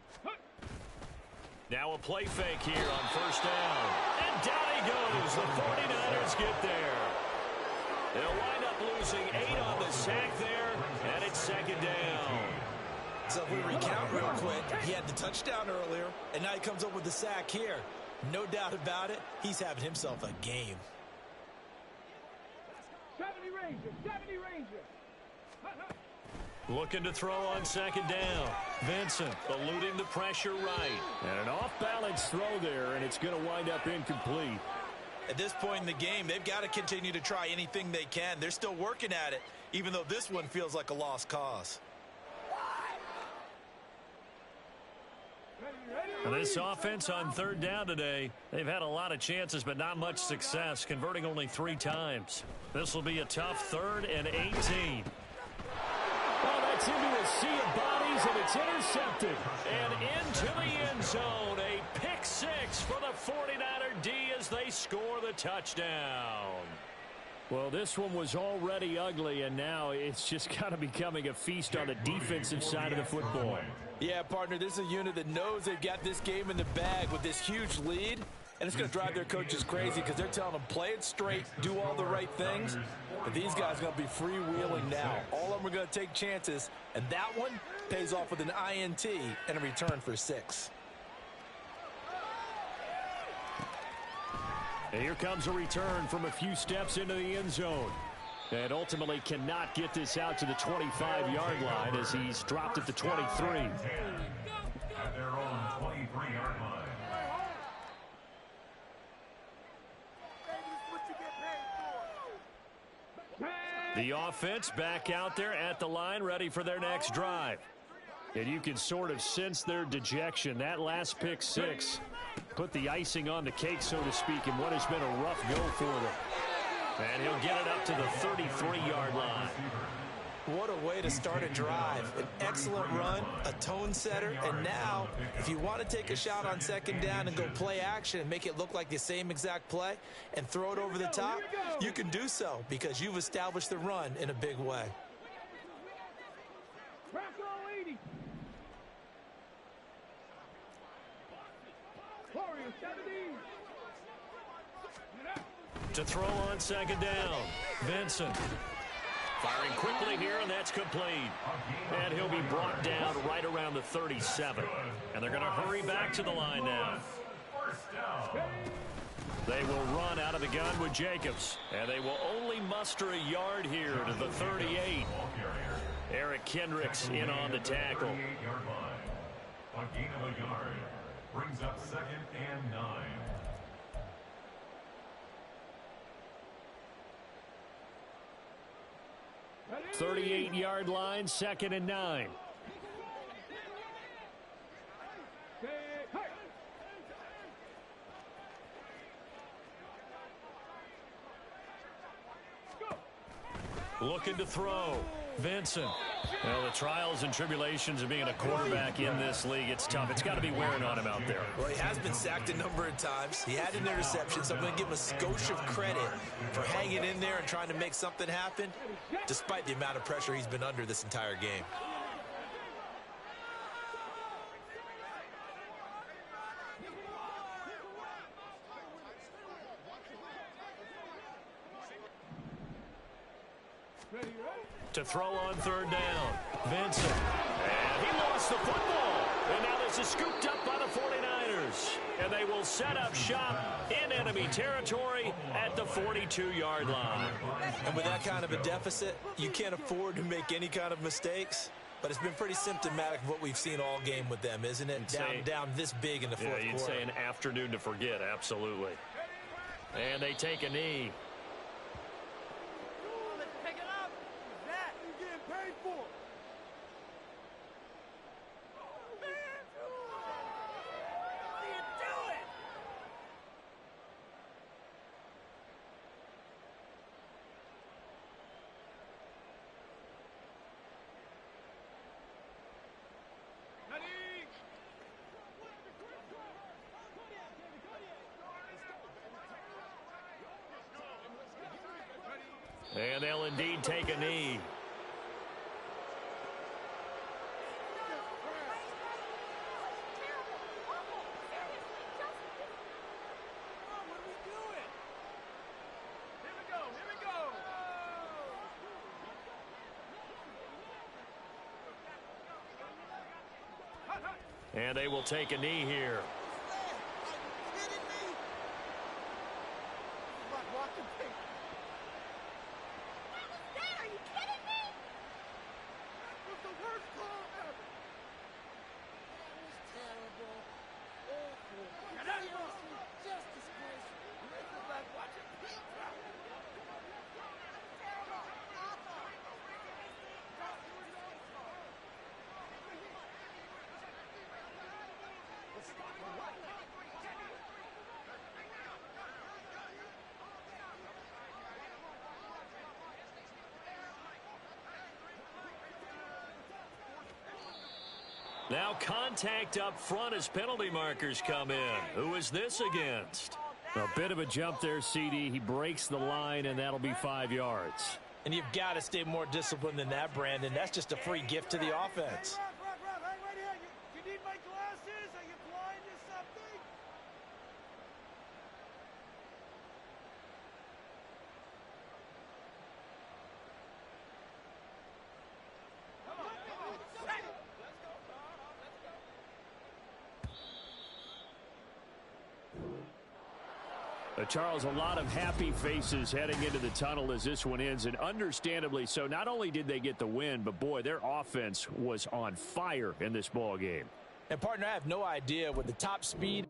Now a play fake here on first down. And down he goes. The 49ers get there. They'll wind up losing 8 on the sack there, and it's 2nd down. So if we recount real quick, he had the touchdown earlier, and now he comes up with the sack here. No doubt about it, he's having himself a game. 70 Ranger, 70 Ranger. Looking to throw on 2nd down. Vincent eluding the pressure right. And an off-balance throw there, and it's going to wind up incomplete. At this point in the game, they've got to continue to try anything they can. They're still working at it, even though this one feels like a lost cause. This offense on third down today, they've had a lot of chances but not much success, converting only 3 times. This will be a tough 3rd and 18. sea of bodies, and it's intercepted. And into the end zone, a pick six for the 49er D as they score the touchdown. Well, this one was already ugly, and now it's just kind of becoming a feast on the defensive side of the football. Yeah, partner, this is a unit that knows they've got this game in the bag with this huge lead, and it's going to drive their coaches crazy because they're telling them play it straight, do all the right things. But these guys are going to be freewheeling now. All of them are going to take chances, and that one pays off with an INT and a return for 6. And here comes a return from a few steps into the end zone. And ultimately cannot get this out to the 25-yard line as he's dropped at the 23. At their own 23-yard line. The offense back out there at the line, ready for their next drive. And you can sort of sense their dejection. That last pick six put the icing on the cake, so to speak, in what has been a rough go for them. And he'll get it up to the 33-yard line. What a way to start a drive. An excellent run, a tone setter, and now if you want to take a shot on second down and go play action and make it look like the same exact play and throw it over the top, you can do so because you've established the run in a big way. To throw on second down, Vincent. Firing quickly here, and that's complete. And he'll be brought down right around the 37. And they're going to hurry back to the line now. They will run out of the gun with Jacobs. And they will only muster a yard here to the 38. Eric Kendricks in on the tackle. A gain of a yard brings up 2nd and 9. 38-yard line, 2nd and 9. Looking to throw. Vincent. Well, the trials and tribulations of being a quarterback in this league, it's tough. It's got to be wearing on him out there. Well, he has been sacked a number of times. He had an interception, so I'm going to give him a skosh of credit for hanging in there and trying to make something happen, despite the amount of pressure he's been under this entire game. To throw on third down, Vincent. And he lost the football. And now this is scooped up by the 49ers. And they will set up shop in enemy territory at the 42-yard line. And with that kind of a deficit, you can't afford to make any kind of mistakes. But it's been pretty symptomatic of what we've seen all game with them, isn't it? Down this big in the fourth quarter. You'd say an afternoon to forget, absolutely. And they take a knee. And they'll indeed take a knee. And they will take a knee here. Now contact up front as penalty markers come in. Who is this against? A bit of a jump there, CD. He breaks the line, and that'll be 5 yards. And you've got to stay more disciplined than that, Brandon. That's just a free gift to the offense. Hey, wait here. You need my glasses? Are you blind or something? Charles, a lot of happy faces heading into the tunnel as this one ends, and understandably so. Not only did they get the win, but boy, their offense was on fire in this ball game. And partner, I have no idea with the top speed